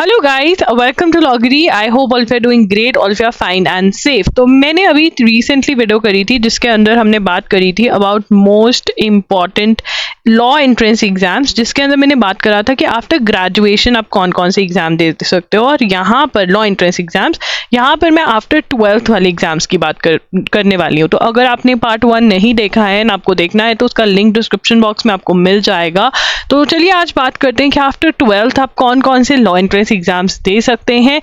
Hello guys, welcome to लॉगरी। I hope all of you are doing great, all of you are fine and safe. तो मैंने अभी recently video करी थी जिसके अंदर हमने बात करी थी about most important law entrance exams, जिसके अंदर मैंने बात करा था कि आफ्टर ग्रेजुएशन आप कौन कौन से एग्जाम दे सकते हो। और यहाँ पर लॉ एंट्रेंस एग्जाम्स, यहाँ पर मैं आफ्टर 12th वाले एग्जाम्स की बात करने वाली हूँ। तो अगर आपने पार्ट 1 नहीं देखा है ना, आपको देखना है, तो उसका लिंक डिस्क्रिप्शन बॉक्स में आपको मिल जाएगा। तो चलिए आज बात करते हैं कि आफ्टर 12th आप कौन कौन से लॉ एंट्रेंस एग्जाम्स दे सकते हैं।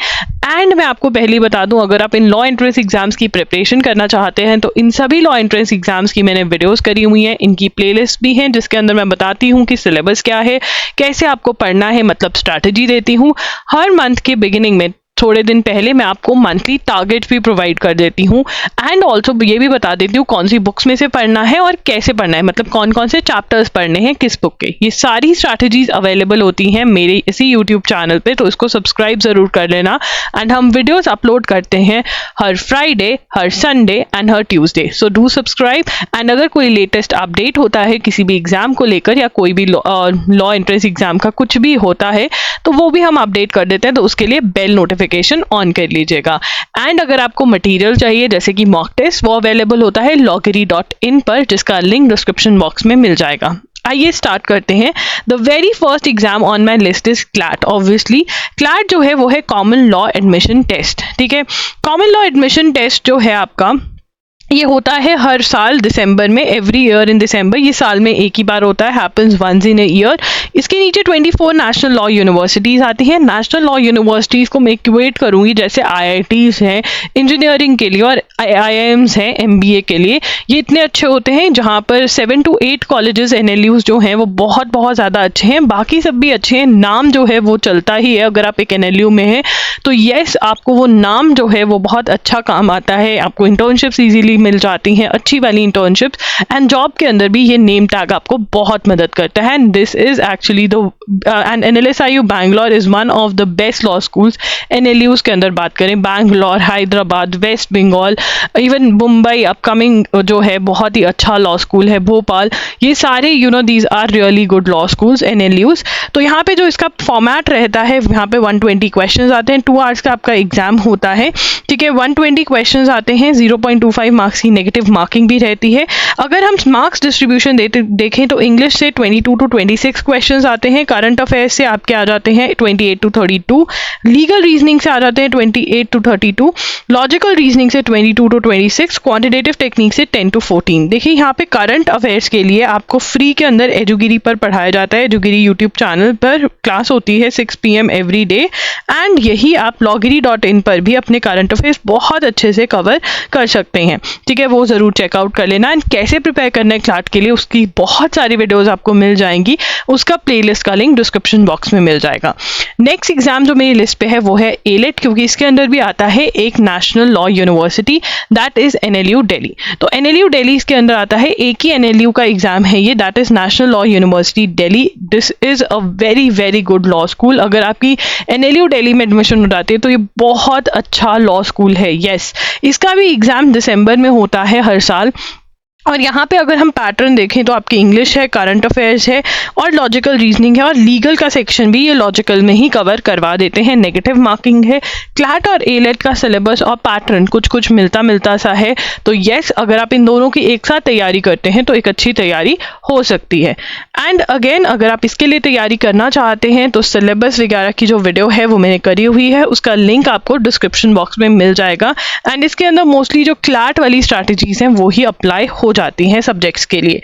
एंड मैं आपको पहले ही बता दूं, अगर आप इन लॉ एंट्रेंस एग्जाम्स की प्रिपरेशन करना चाहते हैं तो इन सभी लॉ एंट्रेंस एग्जाम्स की मैंने वीडियोस करी हुई हैं, इनकी प्लेलिस्ट भी हैं जिसके अंदर मैं बताती हूं कि सिलेबस क्या है, कैसे आपको पढ़ना है, मतलब स्ट्रैटेजी देती हूं। हर मंथ के बिगिनिंग में थोड़े दिन पहले मैं आपको मंथली टारगेट भी प्रोवाइड कर देती हूँ। एंड ऑल्सो ये भी बता देती हूँ कौन सी बुक्स में से पढ़ना है और कैसे पढ़ना है, मतलब कौन कौन से चैप्टर्स पढ़ने हैं किस बुक के। ये सारी स्ट्रैटेजीज अवेलेबल होती हैं मेरे इसी यूट्यूब चैनल पे, तो इसको सब्सक्राइब ज़रूर कर लेना। एंड हम वीडियोस अपलोड करते हैं हर फ्राइडे, हर संडे एंड हर Tuesday, so do subscribe. And अगर कोई लेटेस्ट अपडेट होता है किसी भी एग्जाम को लेकर या कोई भी लॉ एंट्रेंस एग्जाम का कुछ भी होता है तो वो भी हम अपडेट कर देते हैं, तो उसके लिए बेल नोटिफिकेशन ऑन कर लीजिएगा। एंड अगर आपको मटेरियल चाहिए जैसे कि मॉक टेस्ट, वो अवेलेबल होता है loggery.in पर, जिसका लिंक डिस्क्रिप्शन बॉक्स में मिल जाएगा। आइए स्टार्ट करते हैं। The very first exam on my list is CLAT. Obviously CLAT जो है वो है कॉमन लॉ एडमिशन टेस्ट। ठीक है, कॉमन लॉ एडमिशन टेस्ट जो है आपका, ये होता है हर साल दिसंबर में, एवरी ईयर इन दिसंबर। ये साल में एक ही बार होता है, happens once in a year. इसके नीचे 24 नेशनल लॉ यूनिवर्सिटीज़ आती हैं। नेशनल लॉ यूनिवर्सिटीज़ को मैं इक्वेट करूँगी जैसे IITs हैं इंजीनियरिंग के लिए और IIMs हैं MBA के लिए। ये इतने अच्छे होते हैं जहाँ पर 7 to 8 कॉलेजेस NLUs जो हैं वो बहुत बहुत ज़्यादा अच्छे हैं, बाकी सब भी अच्छे हैं। नाम जो है वो चलता ही है, अगर आप एक NLU में हैं तो येस आपको वो नाम जो है वो बहुत अच्छा काम आता है। आपको इंटर्नशिप्स ईजीली मिल जाती हैं, अच्छी वाली इंटर्नशिप्स, एंड जॉब के अंदर भी ये नेम टैग आपको बहुत मदद करता है। And this is actually the end NLSIU Bangalore is one of the best law schools. NLUs के अंदर बात करें, बैंगलोर, हैदराबाद, वेस्ट बंगाल, इवन मुंबई अपकमिंग जो है बहुत ही अच्छा लॉ स्कूल है, भोपाल, ये सारे these are really good law schools NLUs। तो यहाँ पे जो इसका फॉर्मेट रहता है, यहाँ पे 120 क्वेश्चन आते हैं, 2 आवर्स का आपका एग्जाम होता है। ठीक है, 120 क्वेश्चन आते हैं, 0.25 मार्क्स की नेगेटिव मार्किंग भी रहती है। अगर हम मार्क्स डिस्ट्रीब्यूशन देखें तो इंग्लिश से 22 to 26 क्वेश्चंस आते हैं, करंट अफेयर्स से आपके आ जाते हैं 28 to 32, लीगल रीजनिंग से आ जाते हैं 28 to 32, लॉजिकल रीजनिंग से 22 to 26, क्वांटिटेटिव टेक्निक से 10 to 14। देखिए यहाँ पे करंट अफेयर्स के लिए आपको फ्री के अंदर एजुगिरी पर पढ़ाया जाता है। एजुगिरी यूट्यूब चैनल पर क्लास होती है 6 PM एवरी डे, एंड यही आप loggery.in पर भी अपने करंट अफेयर्स बहुत अच्छे से कवर कर सकते हैं। ठीक है, वो ज़रूर चेकआउट कर लेना। एंड कैसे प्रिपेयर करना है क्लैट के लिए, उसकी बहुत सारी वीडियोस आपको मिल जाएंगी, उसका प्लेलिस्ट का लिंक डिस्क्रिप्शन बॉक्स में मिल जाएगा। नेक्स्ट एग्जाम जो मेरी लिस्ट पे है वो है ALET, क्योंकि इसके अंदर भी आता है एक national law university, that is NLU Delhi. तो NLU दिल्ली इसके अंदर आता है, एक ही NLU का एग्जाम है ये, that is national law university Delhi. This is a very very good law school. अगर आपकी NLU दिल्ली में एडमिशन हो जाती है तो ये बहुत अच्छा लॉ स्कूल है। यस, इसका भी एग्जाम दिसंबर में होता है हर साल। और यहाँ पे अगर हम पैटर्न देखें तो आपकी इंग्लिश है, करंट अफेयर्स है और लॉजिकल रीजनिंग है, और लीगल का सेक्शन भी ये लॉजिकल में ही कवर करवा देते हैं। नेगेटिव मार्किंग है। क्लैट और ALET का सिलेबस और पैटर्न कुछ कुछ मिलता मिलता सा है। तो येस, अगर आप इन दोनों की एक साथ तैयारी करते हैं तो एक अच्छी तैयारी हो सकती है। एंड अगेन, अगर आप इसके लिए तैयारी करना चाहते हैं तो सिलेबस वगैरह की जो वीडियो है वो मैंने करी हुई है, उसका लिंक आपको डिस्क्रिप्शन बॉक्स में मिल जाएगा। एंड इसके अंदर मोस्टली जो क्लैट वाली स्ट्रैटेजीज हैं वो ही अप्लाई हो जाती हैं सब्जेक्ट्स के लिए।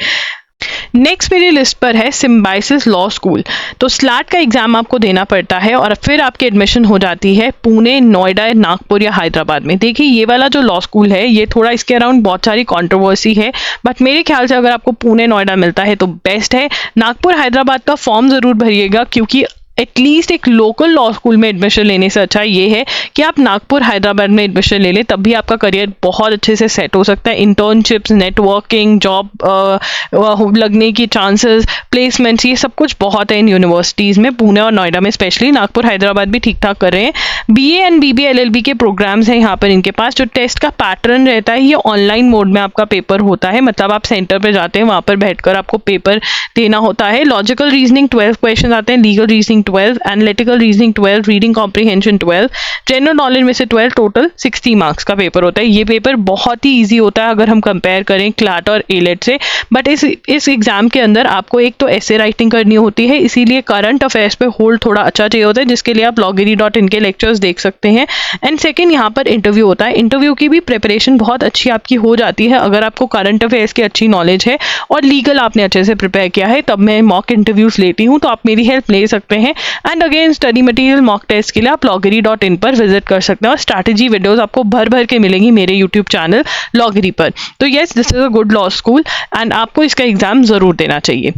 नेक्स्ट मेरी लिस्ट पर है सिम्बायोसिस लॉ स्कूल। तो स्लैट का एग्जाम आपको देना पड़ता है और फिर आपकी एडमिशन हो जाती है पुणे, नोएडा, नागपुर या हैदराबाद में। देखिए ये वाला जो लॉ स्कूल है ये थोड़ा इसके अराउंड बहुत सारी कंट्रोवर्सी है, बट मेरे ख्याल से अगर आपको पुणे, नोएडा मिलता है तो बेस्ट है। नागपुर, हैदराबाद का फॉर्म ज़रूर भरिएगा, क्योंकि एटलीस्ट एक लोकल लॉ स्कूल में एडमिशन लेने से अच्छा ये है कि आप नागपुर, हैदराबाद में एडमिशन ले लें, तब भी आपका करियर बहुत अच्छे से सेट हो सकता है। इंटर्नशिप्स, नेटवर्किंग, जॉब लगने की चांसेस, प्लेसमेंट्स, ये सब कुछ बहुत है इन यूनिवर्सिटीज़ में, पुणे और नोएडा में स्पेशली। नागपुर, हैदराबाद भी ठीक ठाक कर रहे हैं। BA एंड BBA LLB के प्रोग्राम्स हैं यहाँ पर इनके पास। जो टेस्ट का पैटर्न रहता है ये ऑनलाइन मोड में आपका पेपर होता है, मतलब आप सेंटर पर जाते हैं, वहाँ पर बैठकर आपको पेपर देना होता है। लॉजिकल रीजनिंग 12 क्वेश्चन आते हैं, legal reasoning 12, analytical reasoning 12, reading comprehension 12, general knowledge में से 12, टोटल 60 मार्क्स का पेपर होता है। ये पेपर बहुत ही ईजी होता है अगर हम कंपेयर करें क्लैट और एलेट से, बट इस एग्जाम के अंदर आपको एक तो ऐसे राइटिंग करनी होती है, इसीलिए करंट अफेयर्स पे होल्ड थोड़ा अच्छा चाहिए होता है, जिसके लिए आप loggery.in के लेक्चर्स देख सकते हैं। एंड सेकंड, यहाँ पर इंटरव्यू होता है। इंटरव्यू की भी प्रिपरेशन बहुत अच्छी आपकी हो जाती है अगर आपको करंट अफेयर्स की अच्छी नॉलेज है और लीगल आपने अच्छे से प्रिपेयर किया है। तब मैं मॉक इंटरव्यूज लेती हूँ, तो आप मेरी हेल्प ले सकते हैं। And again, study material mock test के लिए आप loggery.in पर विजिट कर सकते हैं और स्ट्रैटेजी वीडियोस आपको भर भर के मिलेंगी मेरे यूट्यूब चैनल loggery पर। तो yes, this is a good law school and आपको इसका एग्जाम जरूर देना चाहिए।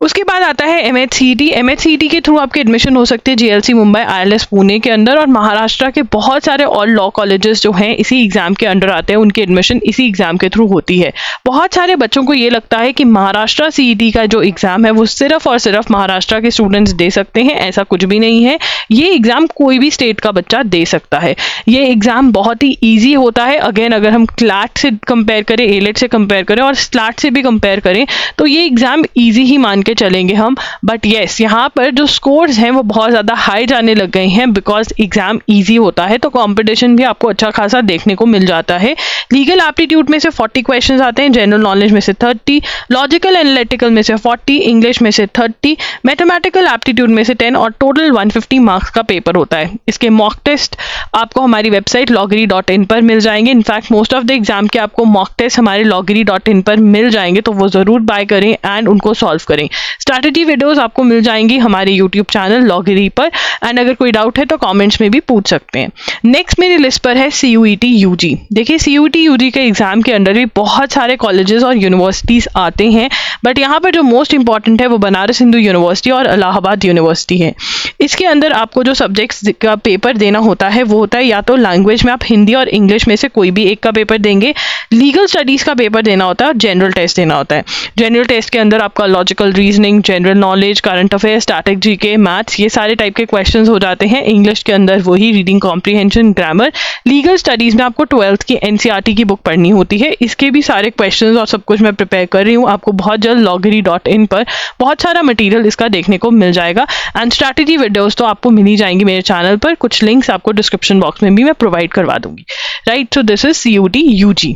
उसके बाद आता है MHCET। MHCET के थ्रू आपके एडमिशन हो सकते हैं JLC मुंबई, ILS पुणे के अंदर, और महाराष्ट्र के बहुत सारे और लॉ कॉलेजेस जो हैं इसी एग्जाम के अंडर आते हैं, उनकी एडमिशन इसी एग्जाम के थ्रू होती है। बहुत सारे बच्चों को ये लगता है कि महाराष्ट्र CET का जो एग्जाम है वो सिर्फ और सिर्फ महाराष्ट्र के स्टूडेंट्स दे सकते हैं। ऐसा कुछ भी नहीं है, ये एग्जाम कोई भी स्टेट का बच्चा दे सकता है। ये एग्जाम बहुत ही ईजी होता है। अगेन, अगर हम क्लैट से कंपेयर करें, एलेट से कंपेयर करें और स्लैट से भी कंपेयर करें, तो ये एग्जाम ईजी ही मान के चलेंगे हम। बट येस, यहाँ पर जो स्कोर्स हैं वो बहुत ज़्यादा हाई जाने लग गए हैं बिकॉज एग्जाम ईजी होता है, तो कंपटीशन भी आपको अच्छा खासा देखने को मिल जाता है। लीगल एप्टीट्यूड में से 40 क्वेश्चंस आते हैं, जनरल नॉलेज में से 30, लॉजिकल एनालिटिकल में से 40, इंग्लिश में से 30, मैथमेटिकल एप्टीट्यूड में से 10 और टोटल 150 मार्क्स का पेपर होता है। इसके मॉक टेस्ट आपको हमारी वेबसाइट loggery.in पर मिल जाएंगे। In fact most of the exam के आपको मॉक टेस्ट हमारे loggery.in पर मिल जाएंगे, तो वो ज़रूर बाय करें एंड उनको सॉल्व करें। स्ट्रैटेजी वीडियोस आपको मिल जाएंगी हमारे यूट्यूब चैनल loggery पर, एंड अगर कोई डाउट है तो कमेंट्स में भी पूछ सकते हैं। नेक्स्ट मेरी लिस्ट पर है CUET UG। देखिए, CUET UG के एग्जाम के अंडर भी बहुत सारे कॉलेजेस और यूनिवर्सिटीज़ आते हैं, बट यहाँ पर जो मोस्ट इंपॉर्टेंट है वो बनारस हिंदू यूनिवर्सिटी और इलाहाबाद यूनिवर्सिटी है। इसके अंदर आपको जो सब्जेक्ट्स का पेपर देना होता है वो होता है या तो लैंग्वेज में आप हिंदी और इंग्लिश में से कोई भी एक का पेपर देंगे, लीगल स्टडीज़ का पेपर देना होता है और जनरल टेस्ट देना होता है। जनरल टेस्ट के अंदर आपका logical reasoning, general knowledge, current affair, static GK, maths, ये सारे टाइप के क्वेश्चंस हो जाते हैं। इंग्लिश के अंदर वही reading comprehension, grammar. Legal studies में आपको 12th की NCERT की बुक पढ़नी होती है। इसके भी सारे क्वेश्चंस और सब कुछ मैं प्रिपेयर कर रही हूँ। आपको बहुत जल्द loggery.in पर बहुत सारा मटेरियल इसका देखने को मिल जाएगा एंड स्ट्रैटेजी वीडियोस तो आपको मिल ही जाएंगी मेरे चैनल पर। कुछ लिंक्स आपको डिस्क्रिप्शन बॉक्स में भी मैं प्रोवाइड करवा दूंगी। Right, so this is CUET UG।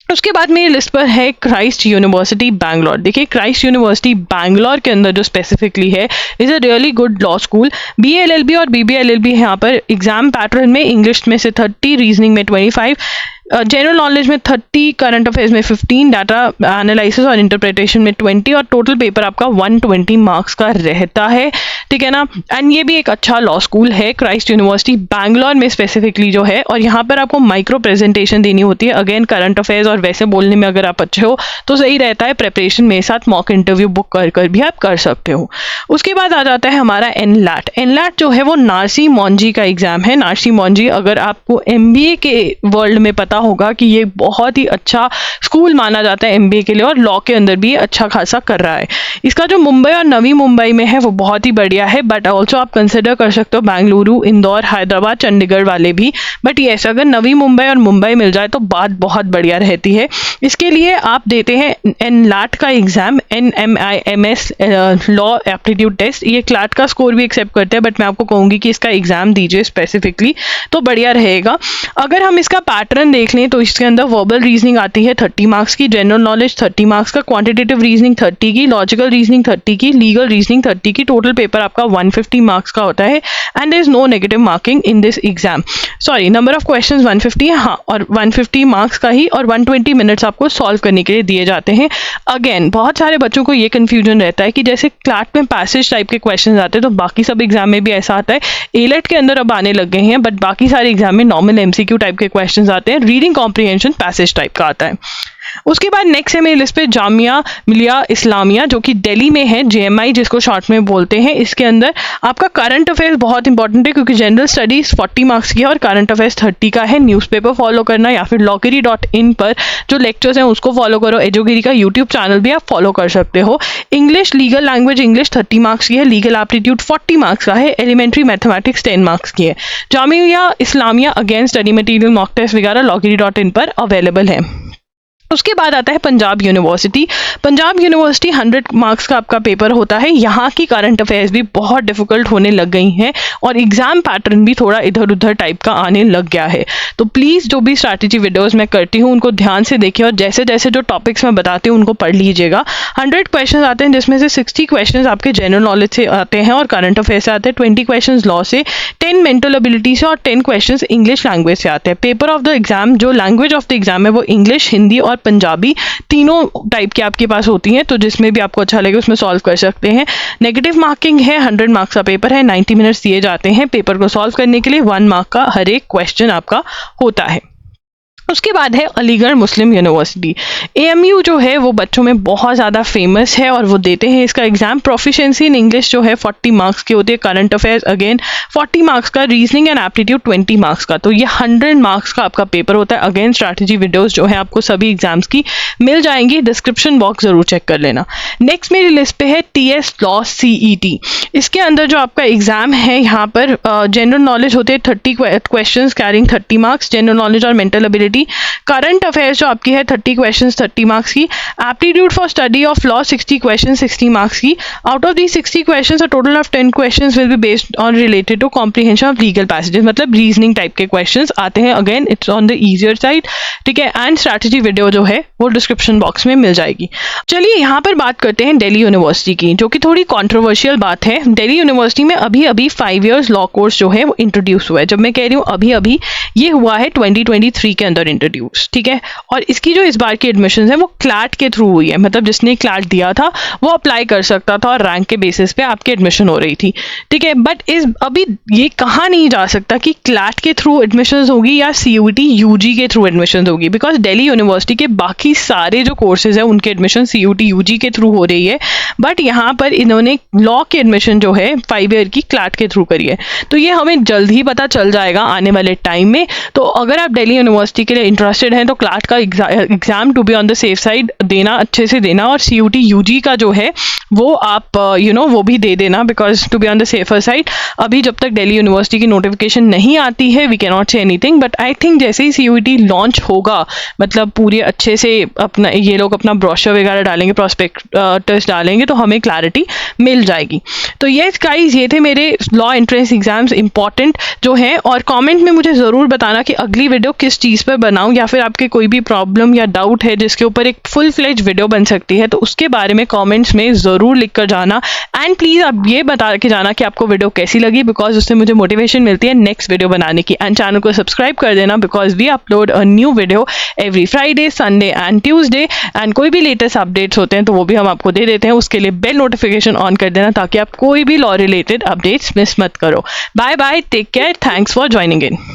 उसके बाद मेरी लिस्ट पर है क्राइस्ट यूनिवर्सिटी बैंगलोर। देखिए, क्राइस्ट यूनिवर्सिटी बैंगलोर के अंदर जो स्पेसिफिकली है is a really good law school. BA LLB और BBA LLB यहाँ पर एग्जाम पैटर्न में इंग्लिश में से 30, रीजनिंग में 25, जनरल नॉलेज में 30, करंट अफेयर्स में 15, डाटा एनालिसिस और इंटरप्रिटेशन में 20 और टोटल पेपर आपका 120 मार्क्स का रहता है। ठीक है ना। एंड ये भी एक अच्छा लॉ स्कूल है क्राइस्ट यूनिवर्सिटी बैंगलोर में स्पेसिफिकली जो है, और यहाँ पर आपको माइक्रो प्रेजेंटेशन देनी होती है। अगेन, करंट अफेयर्स और वैसे बोलने में अगर आप अच्छे हो तो सही रहता है। प्रिपरेशन मेरे साथ मॉक इंटरव्यू बुक कर भी आप कर सकते हो। उसके बाद आ जाता है हमारा NLAT। NLAT जो है वो नार्सी मॉन्जी का एग्जाम है। नार्सी मॉन्जी, अगर आपको MBA के वर्ल्ड में पता होगा कि ये बहुत ही अच्छा स्कूल माना जाता है MBA के लिए, और लॉ के अंदर भी अच्छा खासा कर रहा है। इसका जो मुंबई और नवी मुंबई में है वो बहुत ही बढ़िया है, बट ऑल्सो आप कंसिडर कर सकते हो बेंगलुरु, इंदौर, हैदराबाद, चंडीगढ़ वाले भी। बट येस, अगर नवी मुंबई और मुंबई मिल जाए तो बात बहुत बढ़िया रहती है। इसके लिए आप देते हैं NLAT का exam, NMIMS law aptitude test. ये क्लैट का स्कोर भी एक्सेप्ट करते हैं, बट मैं आपको कहूँगी कि इसका एग्जाम दीजिए स्पेसिफिकली तो बढ़िया रहेगा। अगर हम इसका पैटर्न देख लें तो इसके अंदर वर्बल रीजनिंग आती है 30 मार्क्स की, जनरल नॉलेज 30 मार्क्स का, क्वांटिटेटिव रीजनिंग 30 की, लॉजिकल रीजनिंग 30 की, लीगल रीजनिंग 30 की। टोटल पेपर आपका 150 मार्क्स का होता है and there is no negative marking in this exam. Sorry, number of questions 150 है, हाँ, और 150 मार्क्स का ही, और 120 मिनट्स आपको सॉल्व करने के लिए दिए जाते हैं। अगेन, बहुत सारे बच्चों को ये कंफ्यूजन रहता है कि जैसे क्लैट में पैसेज टाइप के क्वेश्चंस आते हैं तो बाकी सब एग्जाम में भी ऐसा आता है। एलेट के अंदर अब आने लग गए हैं, बट बाकी सारे एग्जाम में नॉर्मल MCQ टाइप के क्वेश्चंस आते हैं। रीडिंग कॉम्प्रिहेंशन पैसेज टाइप का आता है। उसके बाद नेक्स्ट है मेरी लिस्ट पे जामिया मिलिया इस्लामिया, जो कि दिल्ली में है, JMI जिसको शॉर्ट में बोलते हैं। इसके अंदर आपका करंट अफेयर्स बहुत इंपॉर्टेंट है, क्योंकि जनरल स्टडीज 40 मार्क्स की है और करंट अफेयर्स 30 का है। न्यूज़पेपर फॉलो करना या फिर loggery.in पर जो लेक्चर्स हैं उसको फॉलो करो। एजुगिरी का यूट्यूब चैनल भी आप फॉलो कर सकते हो। English, legal language English 30 marks की है, लीगल एप्टीट्यूड 40 मार्क्स का है, एलिमेंट्री मैथमेटिक्स 10 मार्क्स की है। Jamia Islamia, again study material, mock test वगैरह loggery.in पर अवेलेबल है। उसके बाद आता है Punjab university. Punjab university 100 marks का आपका पेपर होता है। यहाँ की करंट अफेयर्स भी बहुत डिफिकल्ट होने लग गई हैं और एग्जाम पैटर्न भी थोड़ा इधर उधर टाइप का आने लग गया है। तो प्लीज़ जो भी स्ट्रैटेजी वीडियोस मैं करती हूँ उनको ध्यान से देखिए और जैसे जैसे जो टॉपिक्स मैं बताती हूँ उनको पढ़ लीजिएगा। 100 क्वेश्चन आते हैं जिसमें से 60 क्वेश्चन आपके जनरल नॉलेज से आते हैं और करंट अफेयर से आते हैं, 20 क्वेश्चन लॉ से, 10 मेंटल एबिलिटी से और 10 क्वेश्चन इंग्लिश लैंग्वेज से आते हैं। पेपर ऑफ द एग्जाम, जो लैंग्वेज ऑफ द एग्जाम है वो इंग्लिश, हिंदी और पंजाबी तीनों टाइप की आपके पास होती हैं, तो जिसमें भी आपको अच्छा लगे उसमें सॉल्व कर सकते हैं। नेगेटिव मार्किंग है, 100 मार्क्स का पेपर है, 90 मिनट्स दिए जाते हैं पेपर को सॉल्व करने के लिए। 1 मार्क का हर एक क्वेश्चन आपका होता है। उसके बाद है अलीगढ़ मुस्लिम यूनिवर्सिटी। AMU जो है वो बच्चों में बहुत ज़्यादा फेमस है और वो देते हैं इसका एग्जाम। प्रोफिशिएंसी इन इंग्लिश जो है 40 मार्क्स की होती है, करंट अफेयर्स अगेन 40 मार्क्स का, रीजनिंग एंड एप्टीट्यूड 20 मार्क्स का। तो ये 100 मार्क्स का आपका पेपर होता है। अगेन स्ट्रैटेजी वीडियोस जो है आपको सभी एग्जाम्स की मिल जाएंगी, डिस्क्रिप्शन बॉक्स जरूर चेक कर लेना। नेक्स्ट मेरी लिस्ट पे है TS लॉ CET। इसके अंदर जो आपका एग्जाम है यहाँ पर जनरल नॉलेज होते हैं 30 question carrying 30 marks, general knowledge और मेंटल एबिलिटी। करंट अफेयर्स जो आपकी है 30 क्वेश्चंस 30 मार्क्स की। Aptitude for study of law 60 question 60 marks की। Out of the 60 questions a total of 10 questions will be based on related to comprehension of legal passages, मतलब reasoning type के questions आते हैं। Again it's on the easier side, ठीक है। And strategy video जो है वो डिस्क्रिप्शन बॉक्स में मिल जाएगी। चलिए यहाँ पर बात करते हैं दिल्ली यूनिवर्सिटी की, जो कि थोड़ी कॉन्ट्रोवर्शियल बात है। दिल्ली यूनिवर्सिटी में अभी अभी 5 ईयर्स लॉ कोर्स जो है वो इंट्रोड्यूस हुआ है। जब मैं कह रही हूँ अभी अभी, ये हुआ है 2023 के अंदर इंट्रोड्यूस, ठीक है। और इसकी जो इस बार की एडमिशन है वो क्लैट के थ्रू हुई है, मतलब जिसने क्लैट दिया था वो अप्लाई कर सकता था और रैंक के बेसिस पे आपकी एडमिशन हो रही थी, ठीक है। बट इस अभी ये कहा नहीं जा सकता कि क्लैट के थ्रू एडमिशन होगी या CUET UG के थ्रू एडमिशन होगी, बिकॉज दिल्ली यूनिवर्सिटी के बाकी सारे जो कोर्सेज है उनके एडमिशन CUET UG के थ्रू हो रही है। बट यहाँ पर इन्होंने लॉ के एडमिशन जो है 5 ईयर की क्लैट के थ्रू करी है, तो ये हमें जल्द ही पता चल जाएगा आने वाले टाइम में। तो अगर आप दिल्ली यूनिवर्सिटी के लिए इंटरेस्टेड हैं तो क्लैट का exam to be on the safe side देना, अच्छे से देना। और CUET UG का जो है वो आप वो भी दे देना, because to be on the safer side. अभी जब तक दिल्ली यूनिवर्सिटी की नोटिफिकेशन नहीं आती है we can not say anything, but I think जैसे ही CUET लॉन्च होगा, मतलब पूरे अच्छे से अपना ये लोग अपना ब्रोशर वगैरह डालेंगे, प्रॉस्पेक्टस डालेंगे, तो हमें क्लैरिटी मिल जाएगी। तो यस गाइस, ये थे मेरे लॉ एंट्रेंस एग्जाम्स इंपॉर्टेंट जो हैं। और कमेंट में मुझे ज़रूर बताना कि अगली वीडियो किस चीज़ पर बनाऊं, या फिर आपके कोई भी प्रॉब्लम या डाउट है जिसके ऊपर एक फुल फ्लेज वीडियो बन सकती है, तो उसके बारे में कमेंट्स में ज़रूर लिख कर जाना। एंड प्लीज़ आप ये बता के जाना कि आपको वीडियो कैसी लगी, बिकॉज उससे मुझे मोटिवेशन मिलती है नेक्स्ट वीडियो बनाने की। एंड चैनल को सब्सक्राइब कर देना, because we upload a new video every Friday, Sunday and Tuesday. And कोई भी लेटेस्ट अपडेट्स होते हैं तो वो भी हम आपको दे देते हैं। उसके लिए बेल नोटिफिकेशन ऑन कर देना ताकि आप कोई भी लॉ रिलेटेड अपडेट्स मिस मत करो। Bye bye, take care, thanks for joining in.